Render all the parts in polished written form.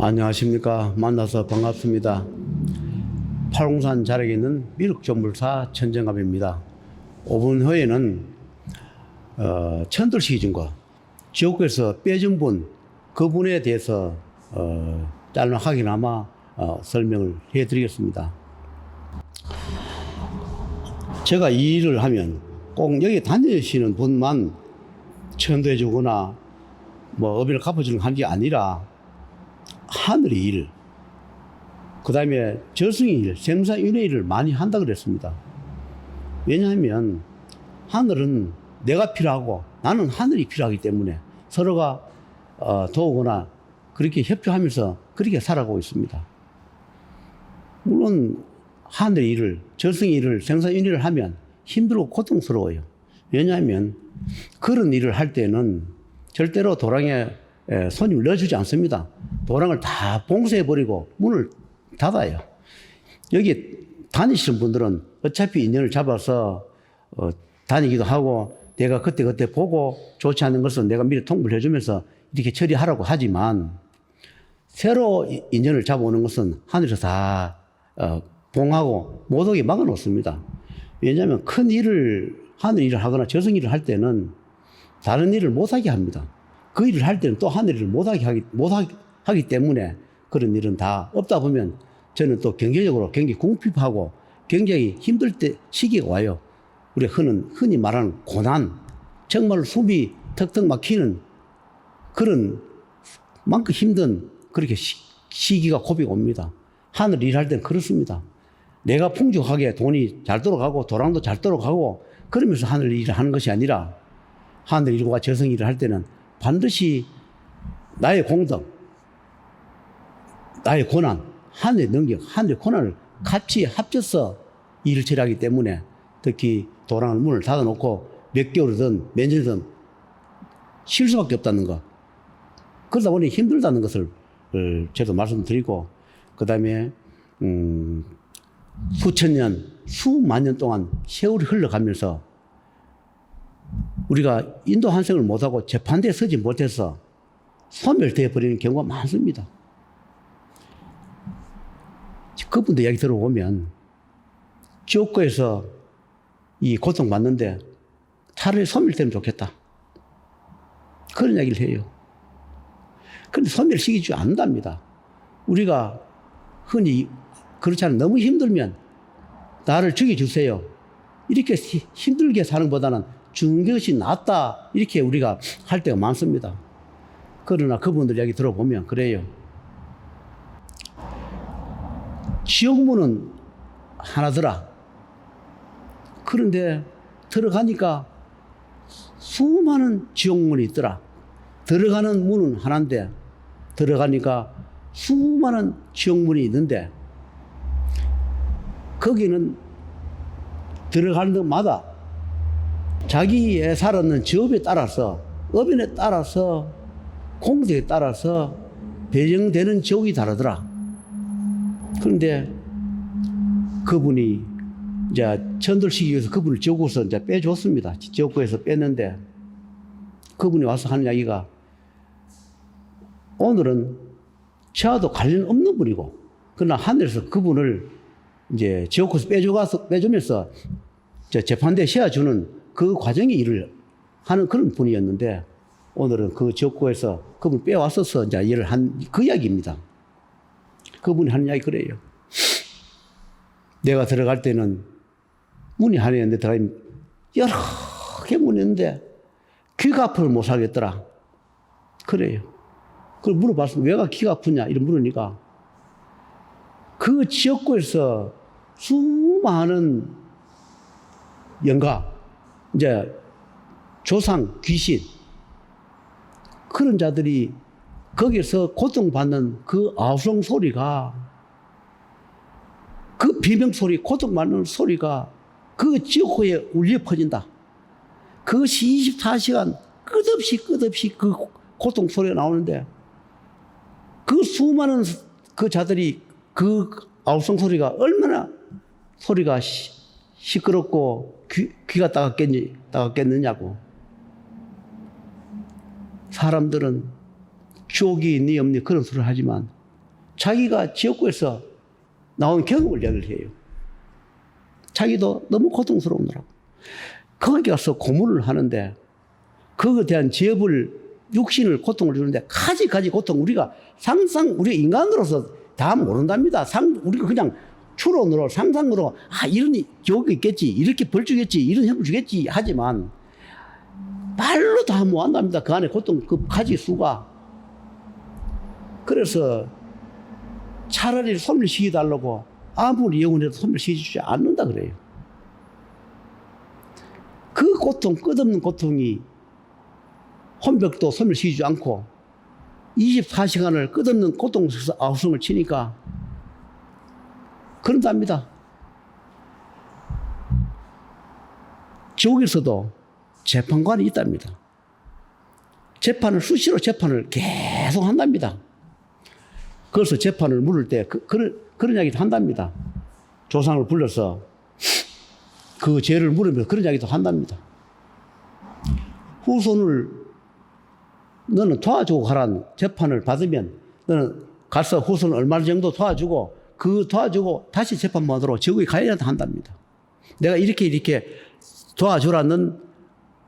안녕하십니까. 만나서 반갑습니다. 팔공산 자락에 있는 미륵조물사 천정갑입니다. 5분 후에는 천들시기증과 지옥에서 빼준 분, 그분에 대해서 짤막하게나마 설명을 해드리겠습니다. 제가 이 일을 하면 꼭 여기 다니시는 분만 천도해 주거나 뭐 업인을 갚아주는 게 아니라 하늘의 일, 그 다음에 저승의 일, 생사윤회 일을 많이 한다 그랬습니다. 왜냐하면 하늘은 내가 필요하고 나는 하늘이 필요하기 때문에 서로가 도우거나 그렇게 협조하면서 그렇게 살아가고 있습니다. 물론 하늘의 일을, 저승의 일을, 생사윤회를 하면 힘들고 고통스러워요. 왜냐하면 그런 일을 할 때는 절대로 도랑에 손님을 넣어주지 않습니다. 도랑을 다 봉쇄해버리고 문을 닫아요. 여기 다니시는 분들은 어차피 인연을 잡아서 다니기도 하고 내가 그때 보고 좋지 않은 것은 내가 미리 통보를 해주면서 이렇게 처리하라고 하지만 새로 인연을 잡아오는 것은 하늘에서 다 봉하고 못 오게 막아놓습니다. 왜냐하면 큰 일을, 하늘 일을 하거나 저승 일을 할 때는 다른 일을 못하게 합니다. 그 일을 할 때는 또 하늘 일을 못하게 하기 때문에 그런 일은 다 없다 보면 저는 또 경제적으로 굉장히 궁핍하고 굉장히 힘들 때 시기가 와요. 우리 흔히 말하는 고난, 정말 숨이 턱턱 막히는 그런 만큼 힘든 그렇게 시기가 고비가 옵니다. 하늘 일할 때는 그렇습니다. 내가 풍족하게 돈이 잘 돌아가고 도랑도 잘 돌아가고 그러면서 하늘 일을 하는 것이 아니라 하늘 일과 저승 일을 할 때는 반드시 나의 공덕, 나의 고난, 하늘의 능력, 하늘의 고난을 같이 합쳐서 일을 처리하기 때문에 특히 도랑을 문을 닫아놓고 몇 개월이든 몇 년이든 쉴 수밖에 없다는 것. 그러다 보니 힘들다는 것을 저도 말씀드리고 그 다음에 수천 년, 수만 년 동안 세월이 흘러가면서 우리가 인도 환생을 못하고 재판대에 서지 못해서 소멸되어 버리는 경우가 많습니다. 그분들 이야기 들어보면 지옥고에서 이 고통받는데 차라리 소멸되면 좋겠다. 그런 이야기를 해요. 그런데 소멸시키지 않는답니다. 우리가 흔히 그렇지 않으면 너무 힘들면 나를 죽여주세요. 이렇게 힘들게 사는 것보다는 죽는 것이 낫다. 이렇게 우리가 할 때가 많습니다. 그러나 그분들 이야기 들어보면 그래요. 지옥문은 하나더라. 그런데 들어가니까 수많은 지옥문이 있더라. 들어가는 문은 하나인데 들어가니까 수많은 지옥문이 있는데 거기는 들어가는 데마다 자기의 살았는 직업에 따라서 업인에 따라서 공덕에 따라서 배정되는 지옥이 다르더라. 그런데 그분이 이제 천들시기 위해서 그분을 지옥에서 이제 빼줬습니다. 지옥에서 뺐는데 그분이 와서 하는 이야기가 오늘은 저와도 관련 없는 분이고 그러나 하늘에서 그분을 이제 지옥에서 빼주면서 재판대에 세워주는 그 과정의 일을 하는 그런 분이었는데 오늘은 그 지옥고에서 그분 빼왔어서 이제 일을 한 그 이야기입니다. 그분이 하는 이야기 그래요. 내가 들어갈 때는 문이 하나 있는데 들어가면 여러 개 문이 있는데 귀가 아프면 못 살겠더라. 그래요. 그걸 물어봤습니다. 왜가 귀가 아프냐? 이런 물으니까 그 지옥고에서 수많은 영가, 이제 조상, 귀신 그런 자들이 거기서 고통받는 그 아우성 소리가 그 비명소리, 고통받는 소리가 그 지옥고에 울려 퍼진다. 그것이 24시간 끝없이 그 고통 소리가 나오는데 그 수많은 그 자들이 그 아우성 소리가 얼마나 소리가 시끄럽고 귀가 따갑겠느냐고. 사람들은 지옥이 있니 없니 그런 소리를 하지만 자기가 지역구에서 나온 경험을 이야기를 해요. 자기도 너무 고통스러우더라고. 거기 가서 고문을 하는데 그거에 대한 제업을 육신을 고통을 주는데 가지 고통 우리가 우리 인간으로서 다 모른답니다. 우리가 그냥 추론으로 상상으로 이런 교육이 있겠지 이렇게 벌 주겠지 이런 형을 주겠지 하지만 말로 다 못 한답니다. 그 안에 고통 그 가지 수가. 그래서 차라리 손을 시켜달라고 아무리 영혼해도 손을 시켜주지 않는다 그래요. 그 고통 끝없는 고통이 혼벽도 손을 시키지 않고 24시간을 끝없는 고통 속에서 아우성을 치니까 그런답니다. 지옥에서도 재판관이 있답니다. 수시로 재판을 계속 한답니다. 그래서 재판을 물을 때 그런 이야기도 한답니다. 조상을 불러서 그 죄를 물으면서 그런 이야기도 한답니다. 후손을 너는 도와주고 가란 재판을 받으면 너는 가서 후손을 얼마 정도 도와주고 도와주고 다시 재판받으러 지옥에 가야 한답니다. 내가 이렇게 도와주라는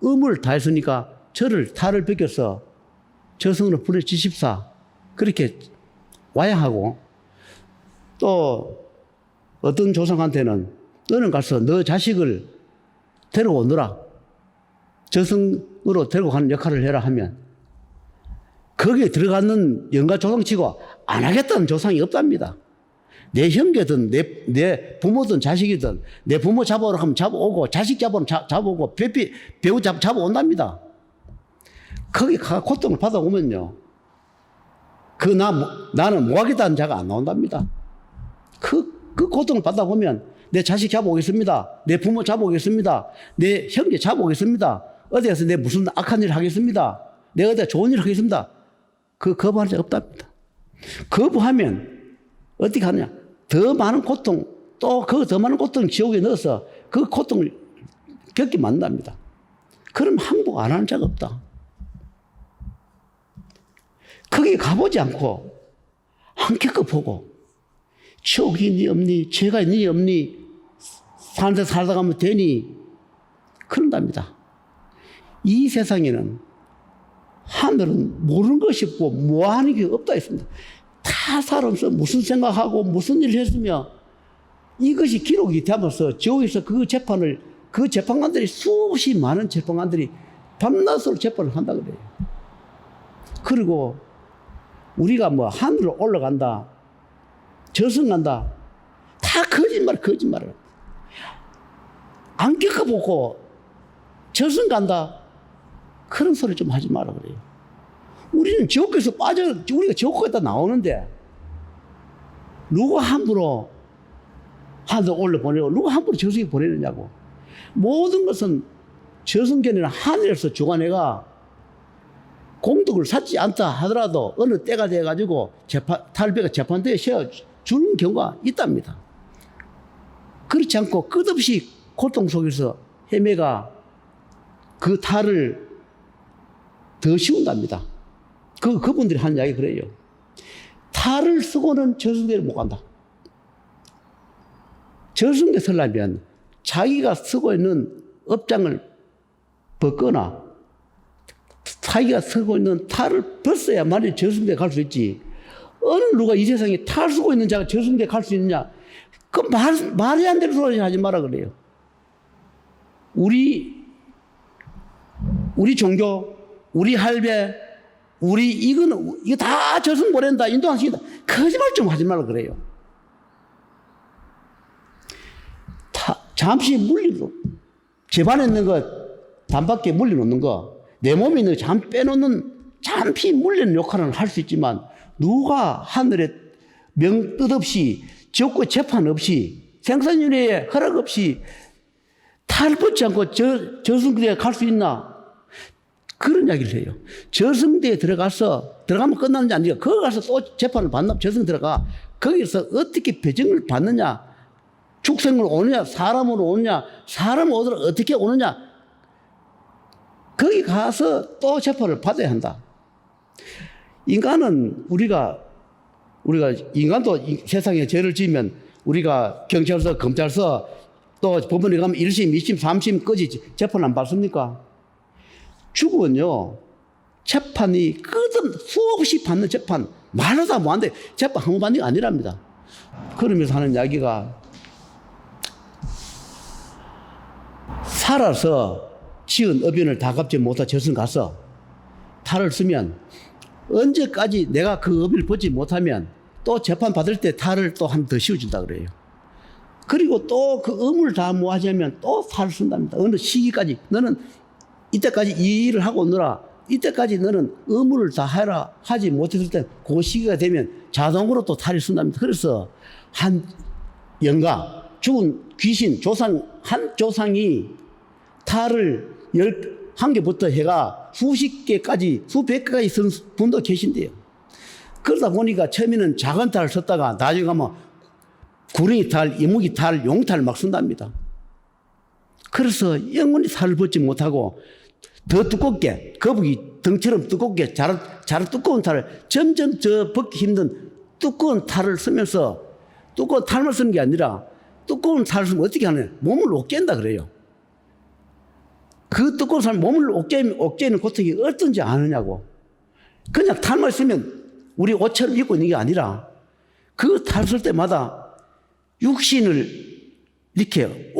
의무를 다했으니까 탈을 벗겨서 저승으로 보내주십사 그렇게 와야 하고 또 어떤 조상한테는 너는 가서 너 자식을 데려오느라 저승으로 데리고 가는 역할을 해라 하면 거기에 들어가는 영가 조상치고 안 하겠다는 조상이 없답니다. 내 형제든 내 부모든 자식이든 내 부모 잡아오라 하면 잡아오고 자식 잡아오면 잡아오고 배우 잡아온답니다. 거기 고통을 받아오면요. 나는 뭐 하겠다는 자가 안 나온답니다. 그 고통을 받아보면 내 자식 잡아오겠습니다. 내 부모 잡아오겠습니다. 내 형제 잡아오겠습니다. 어디 가서 내 무슨 악한 일을 하겠습니다. 내가 어디 좋은 일을 하겠습니다. 거부하는 자가 없답니다. 거부하면 어떻게 하느냐. 더 많은 고통 또 더 많은 고통을 지옥에 넣어서 그 고통을 겪게 만든답니다. 그럼 항복 안 하는 자가 없다. 거기 가보지 않고 안 겪어보고 지옥이 있니 없니 죄가 있니 없니 사는 데 살다 가면 되니 그런답니다. 이 세상에는 하늘은 모르는 것이 없고 뭐하는 게 없다 했습니다. 다 살아서 무슨 생각하고 무슨 일을 했으며 이것이 기록이 되면서 지옥에서 그 재판관들이 수없이 많은 재판관들이 밤낮으로 재판을 한다 그래요. 그리고 우리가 하늘로 올라간다, 저승 간다, 다 거짓말을. 안 겪어보고 저승 간다, 그런 소리 좀 하지 마라 그래요. 우리는 지옥에서 우리가 지옥 갔다 나오는데 누가 함부로 하늘로 올려보내고 누가 함부로 저승에 보내느냐고. 모든 것은 저승견이나 하늘에서 주관해가 공덕을 쌓지 않다 하더라도 어느 때가 돼가지고 탈배가 재판대에 세워주는 경우가 있답니다. 그렇지 않고 끝없이 고통 속에서 헤매가 그 탈을 더 씌운답니다. 그분들이 하는 이야기 그래요. 탈을 쓰고는 저승대를 못 간다. 저승대 서려면 자기가 쓰고 있는 업장을 벗거나 자기가 쓰고 있는 탈을 벗어야만이 저승대 갈 수 있지. 어느 누가 이 세상에 탈 쓰고 있는 자가 저승대 갈 수 있느냐. 그 말이 안 되는 소리 하지 마라 그래요. 우리 종교, 우리 할배, 이거 다 저승 보낸다, 인도하시다. 거짓말 좀 하지 말라 그래요. 잠시 물리로, 집안에 있는 거, 단밖에 물려놓는 거, 내 몸에 있는 거 잠 빼놓는, 잠시 물리는 역할은 할 수 있지만, 누가 하늘에 명뜻 없이, 지옥과 재판 없이, 생사윤회에 허락 없이, 탈 벗지 않고 저승대에 갈 수 있나? 그런 이야기를 해요. 저승대에 들어가면 끝나는 게 아니라, 거기 가서 또 재판을 받나, 저승 들어가. 거기서 어떻게 배정을 받느냐, 축생으로 오느냐, 사람으로 오느냐, 사람 오더라 어떻게 오느냐, 거기 가서 또 재판을 받아야 한다. 인간은 우리가 우리가 인간도 세상에 죄를 지으면 우리가 경찰서, 검찰서 또 법원에 가면 1심, 2심, 3심까지 재판 안 받습니까? 죽으면요, 재판이 수없이 받는 재판, 말로 다 뭐한데 재판 한 번 받는 게 아니랍니다. 그러면서 하는 이야기가 살아서 지은 업인을 다 갚지 못하 저승 가서 탈을 쓰면 언제까지 내가 그 업인을 벗지 못하면 또 재판 받을 때 탈을 또 한 번 더 씌워준다 그래요. 그리고 또 그 의무를 다 모아지면 또 탈을 쓴답니다. 어느 시기까지 너는 이때까지 이 일을 하고 오느라 이때까지 너는 의무를 다 해라 하지 못했을 때 그 시기가 되면 자동으로 또 탈을 쓴답니다. 그래서 한 영가 죽은 귀신 한 조상이 탈을 1개부터 해가 수십 개까지 수백 개까지 쓴 분도 계신데요. 그러다 보니까 처음에는 작은 탈을 썼다가 나중에 가면 구렁이 탈, 이무기 탈, 용탈 막 쓴답니다. 그래서 영원히 탈을 벗지 못하고 더 두껍게, 거북이 등처럼 두껍게 자른 두꺼운 탈을 점점 벗기 힘든 두꺼운 탈을 쓰면서 두꺼운 탈만 쓰는 게 아니라 두꺼운 탈을 쓰면 어떻게 하느냐. 몸을 옥죄인다 그래요. 그 두꺼운 탈 몸을 옥죄이는 고통이 어떤지 아느냐고. 그냥 탈만 쓰면 우리 옷처럼 입고 있는 게 아니라 그 탈 쓸 때마다 육신을 이렇게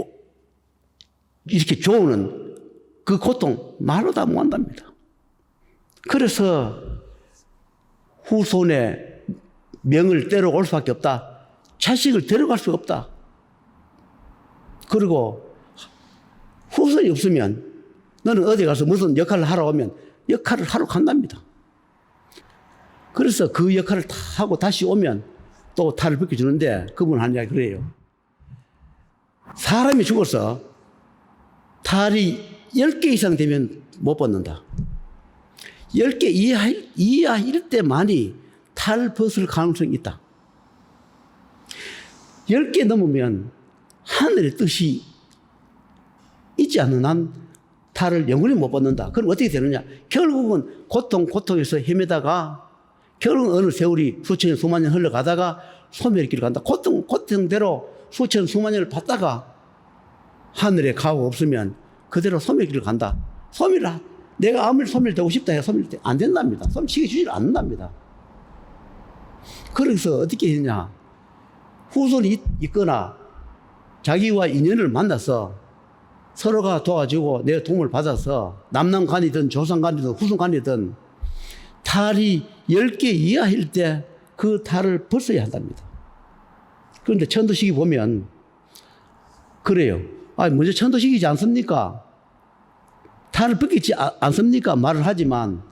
조우는 그 고통 말로 다 못한답니다. 그래서 후손의 명을 때려올 수밖에 없다. 자식을 데려갈 수가 없다. 그리고 후손이 없으면 너는 어디 가서 무슨 역할을 하러 오면 역할을 하러 간답니다. 그래서 그 역할을 다 하고 다시 오면 또 탈을 벗겨주는데 그분 하는 이야기 그래요. 사람이 죽어서 탈이 10개 이상 되면 못 벗는다. 10개 이하일 때만이 탈 벗을 가능성이 있다. 10개 넘으면 하늘의 뜻이 있지 않는 한 탈을 영원히 못 벗는다. 그럼 어떻게 되느냐? 결국은 고통에서 헤매다가 결국은 어느 세월이 수천 년, 수만 년 흘러가다가 소멸의 길을 간다. 고통대로 수천, 수만 년을 받다가 하늘에 가고 없으면 그대로 소멸의 길을 간다. 내가 아무리 소멸되고 싶다 해서 소멸이 안 된답니다. 소멸시켜주지 않는답니다. 그래서 어떻게 했냐? 후손이 있거나 자기와 인연을 만나서 서로가 도와주고 내 도움을 받아서 남남간이든 조상간이든 후손간이든 탈이 10개 이하일 때 그 탈을 벗어야 한답니다. 그런데 천도식이 보면 그래요. 먼저 천도식이지 않습니까? 탈을 벗기지 않습니까? 말을 하지만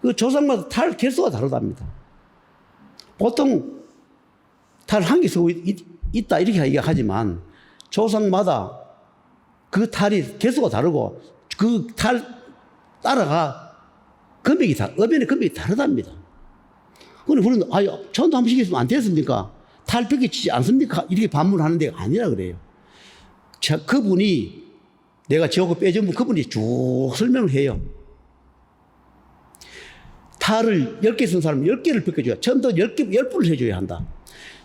그 조상마다 탈 개수가 다르답니다. 보통 탈 한 개 쓰고 있다 이렇게 얘기하지만 조상마다 그 탈이 개수가 다르고 그 탈 따라가 업연의 금액이 다르답니다. 그런데 우리는 전도 한 번씩 있으면 안 됐습니까? 탈 벗기지 않습니까? 이렇게 반문하는 데가 아니라 그래요. 그분이 내가 지옥을 빼준 분 그분이 쭉 설명을 해요. 탈을 10개 쓴 사람은 10개를 벗겨줘야, 전도 10분을 해줘야 한다.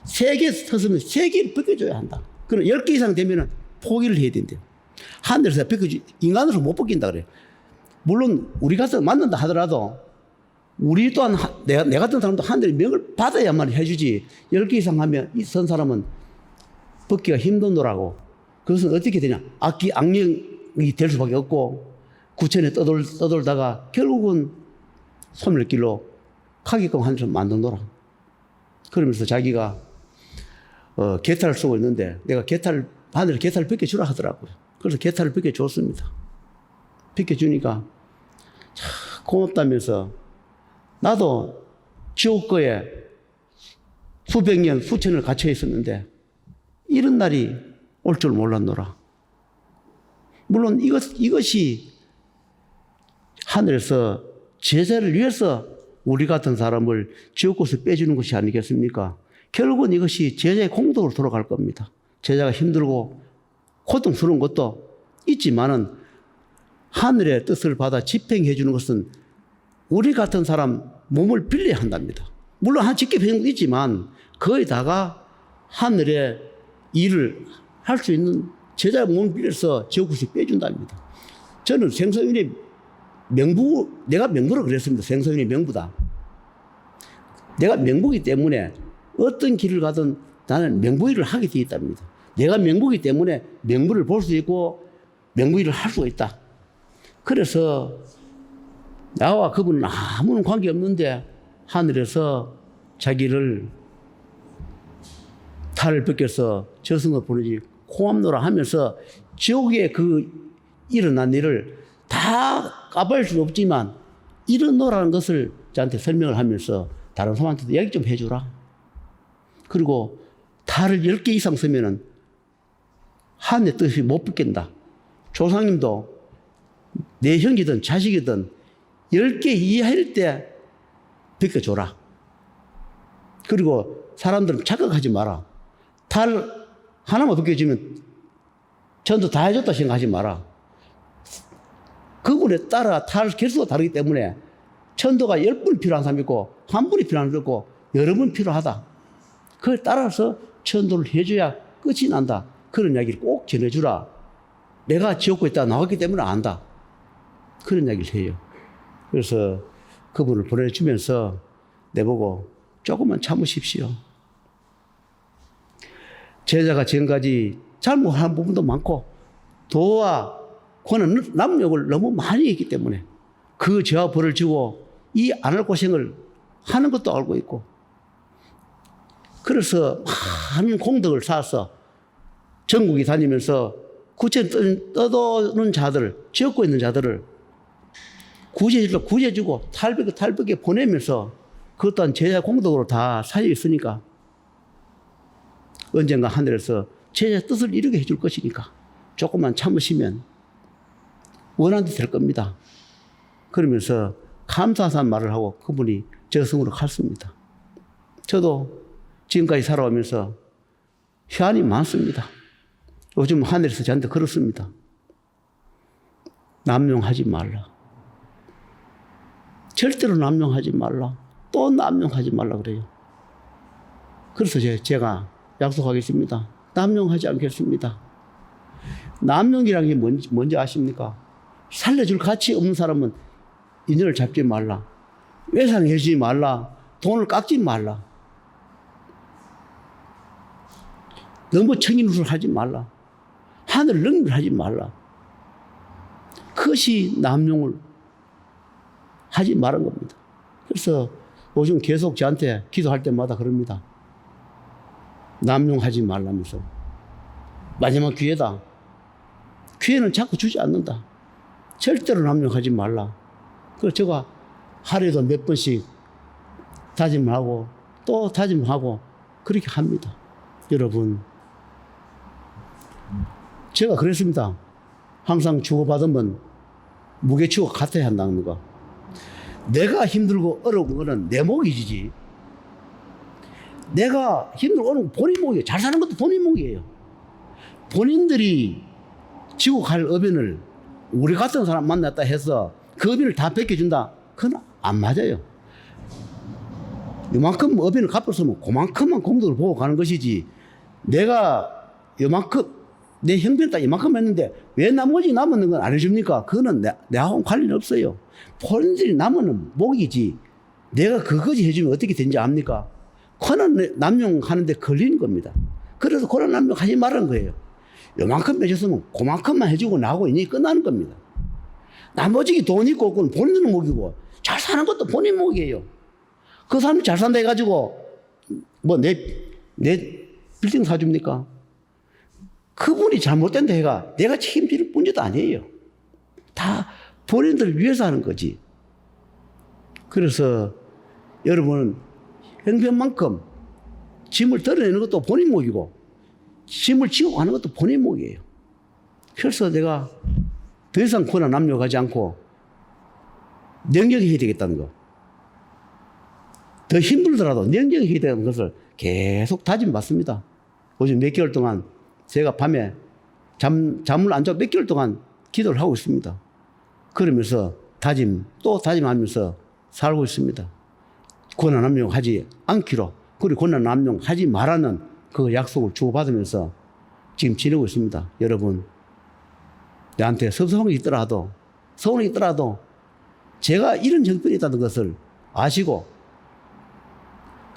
3개 썼으면 3개를 벗겨줘야 한다. 그럼 10개 이상 되면 포기를 해야 된대요. 하늘에서 인간으로 못 벗긴다 그래요. 물론 우리 가서 만난다 하더라도 우리 또한 내 같은 사람도 하늘의 명을 받아야만 해주지 10개 이상 하면 이 선 사람은 벗기가 힘든더라고. 그것은 어떻게 되냐. 악령이 될 수밖에 없고 구천에 떠돌다가 결국은 소멸길로 가게끔 한 점 만든더라. 그러면서 자기가 개탈을 쓰고 있는데 내가 하늘에 개탈을 벗겨주라 하더라고요. 그래서 개탈을 벗겨줬습니다. 벗겨주니까 참 고맙다면서 나도 지옥거에 수백 년, 수천을 갇혀 있었는데 이런 날이 올 줄 몰랐노라. 물론 이것이 하늘에서 제자를 위해서 우리 같은 사람을 지옥곳에 빼주는 것이 아니겠습니까? 결국은 이것이 제자의 공덕으로 돌아갈 겁니다. 제자가 힘들고 고통스러운 것도 있지만은 하늘의 뜻을 받아 집행해 주는 것은 우리 같은 사람 몸을 빌려야 한답니다. 물론 한 직계 배경도 있지만 거기다가 하늘의 일을 할 수 있는 제자 몸을 빌려서 지옥국시 빼준답니다. 저는 생선인의 명부, 내가 명부로 그랬습니다. 생선인의 명부다. 내가 명부이기 때문에 어떤 길을 가든 나는 명부일을 하게 되어 있답니다. 내가 명부이기 때문에 명부를 볼 수 있고 명부일을 할 수가 있다. 그래서 나와 그분은 아무런 관계없는데 하늘에서 자기를 탈을 벗겨서 저승으로 보내지 고함노라 하면서 지옥에 그 일어난 일을 다 까발릴 수는 없지만 일어노라는 것을 저한테 설명을 하면서 다른 사람한테도 이야기 좀 해주라. 그리고 탈을 10개 이상 쓰면은 하늘의 뜻이 못 벗긴다. 조상님도 내 형이든 자식이든 10개 이하일 때 벗겨줘라. 그리고 사람들은 착각하지 마라. 탈 하나만 벗겨주면 전도 다 해줬다 생각하지 마라. 그분에 따라 탈 개수가 다르기 때문에 천도가 10분 필요한 사람이 있고 한 분이 필요한 사람이 있고 여러 분 필요하다. 그에 따라서 천도를 해줘야 끝이 난다. 그런 이야기를 꼭 전해주라. 내가 지옥고에 있다 나왔기 때문에 안다. 그런 이야기를 해요. 그래서 그분을 보내주면서 내보고 조금만 참으십시오. 제자가 지금까지 잘못한 부분도 많고 도와 권한 남욕을 너무 많이 했기 때문에 그 죄와 벌을 지고 이 안 할 고생을 하는 것도 알고 있고 그래서 많은 공덕을 쌓아서 전국에 다니면서 구체 떠도는 자들, 지었고 있는 자들을 구제해주고 탈북에 보내면서 그것 또한 제자 공덕으로 다 사여 있으니까 언젠가 하늘에서 제자 뜻을 이루게 해줄 것이니까 조금만 참으시면 원하는 데 될 겁니다. 그러면서 감사한 말을 하고 그분이 저승으로 갔습니다. 저도 지금까지 살아오면서 희한이 많습니다. 요즘 하늘에서 저한테 그렇습니다. 남용하지 말라. 절대로 남용하지 말라. 또 남용하지 말라 그래요. 그래서 제가 약속하겠습니다. 남용하지 않겠습니다. 남용이라는 게 뭔지 아십니까? 살려줄 가치 없는 사람은 인연을 잡지 말라. 외상해주지 말라. 돈을 깎지 말라. 너무 청인우를 하지 말라. 하늘 능비를 하지 말라. 그것이 남용을 하지 말은 겁니다. 그래서 요즘 계속 저한테 기도할 때마다 그럽니다. 남용하지 말라면서. 마지막 기회다. 기회는 자꾸 주지 않는다. 절대로 남용하지 말라. 그래서 제가 하루에도 몇 번씩 다짐하고 또 다짐하고 그렇게 합니다. 여러분, 제가 그랬습니다. 항상 주고받으면 무게치고 같아야 한다는 거. 내가 힘들고 어려운 거는 내 몫이지. 내가 힘들고 어려운 건 본인 몫이에요. 잘 사는 것도 본인 몫이에요. 본인들이 지고 갈 어변을 우리 같은 사람 만났다 해서 그 어변을 다 뺏겨준다. 그건 안 맞아요. 요만큼 어변을 갚았으면 그만큼만 공덕을 보고 가는 것이지. 내가 요만큼 내 형편 딱 이만큼 했는데 왜 나머지 남은 건 안 해줍니까? 그거는 내하고는 관련이 없어요. 본인들이 남은 목이지. 내가 그거지 해주면 어떻게 되는지 압니까? 그는 남용하는데 걸리는 겁니다. 그래서 그런 남용하지 말라는 거예요. 요만큼 해줬으면 그만큼만 해주고 나하고 인연이 끝나는 겁니다. 나머지 돈 있고 없고는 본인의 목이고 잘 사는 것도 본인 목이에요. 그 사람이 잘 산다 해가지고 뭐 내 빌딩 사줍니까? 그분이 잘못된다 해가 내가 책임질 문제도 아니에요. 다 본인들 위해서 하는 거지. 그래서 여러분은 형편만큼 짐을 덜어내는 것도 본인 몫이고 짐을 지고 가는 것도 본인 몫이에요. 그래서 내가 더 이상 고난 남용하지 않고 능력해야 되겠다는 거. 더 힘들더라도 능력해야 되는 것을 계속 다짐받습니다. 요즘 몇 개월 동안 제가 밤에 잠을 안 자고 몇 개월 동안 기도를 하고 있습니다. 그러면서 또 다짐하면서 살고 있습니다. 권한 남용하지 않기로, 그리고 권한 남용하지 말라는 그 약속을 주고받으면서 지금 지내고 있습니다. 여러분, 내한테 섭섭한 게 있더라도, 서운한 게 있더라도 제가 이런 정권이 있다는 것을 아시고,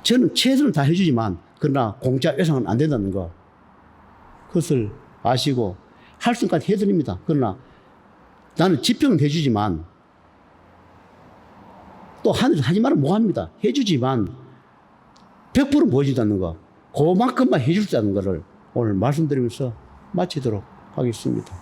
저는 최선을 다 해주지만 그러나 공짜 예상은 안 된다는 거, 그것을 아시고 할 수 있는까지 해드립니다. 그러나 나는 지평은 해주지만 또 하지 말은 뭐합니다. 해주지만 100% 보여주지 않는 거, 그만큼만 해줄 수 있다는 것을 오늘 말씀드리면서 마치도록 하겠습니다.